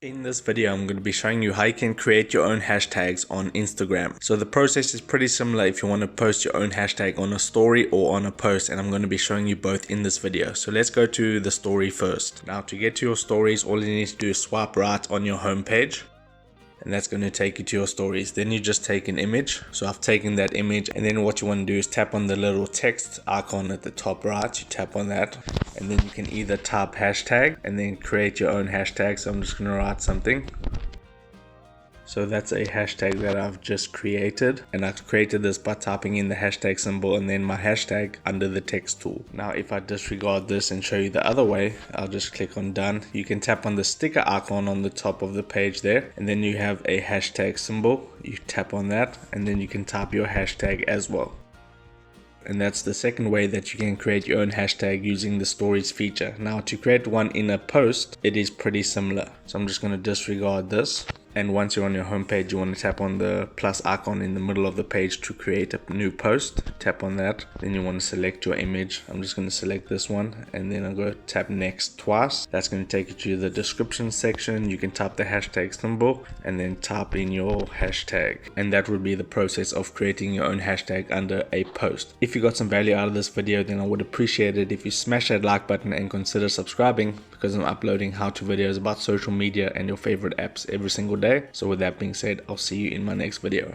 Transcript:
In this video, I'm going to be showing you how you can create your own hashtags on Instagram. So the process is pretty similar if you want to post your own hashtag on a story or on a post, and I'm going to be showing you both in this video. So let's go to the story first. Now to get to your stories, all you need to do is swipe right on your home page. And that's going to take you to your stories. Then you just take an image. So I've taken that image, and then what you want to do is tap on the little text icon at the top right. You tap on that, and then you can either type hashtag and then create your own hashtag. So I'm just going to write something. So that's a hashtag that I've just created, and I've created this by typing in the hashtag symbol and then my hashtag under the text tool. Now if I disregard this and show you the other way, I'll just click on done. You can tap on the sticker icon on the top of the page there, and then you have a hashtag symbol. You tap on that, and then you can type your hashtag as well. And that's the second way that you can create your own hashtag using the stories feature. Now to create one in a post, it is pretty similar. So I'm just going to disregard this. And once you're on your home page, you want to tap on the plus icon in the middle of the page to create a new post. Tap on that. Then you want to select your image. I'm just going to select this one, and then I'll go tap next twice. That's going to take you to the description section. You can type the hashtag symbol and then type in your hashtag. And that would be the process of creating your own hashtag under a post. If you got some value out of this video, then I would appreciate it if you smash that like button and consider subscribing, because I'm uploading how-to videos about social media and your favorite apps every single day. So with that being said, I'll see you in my next video.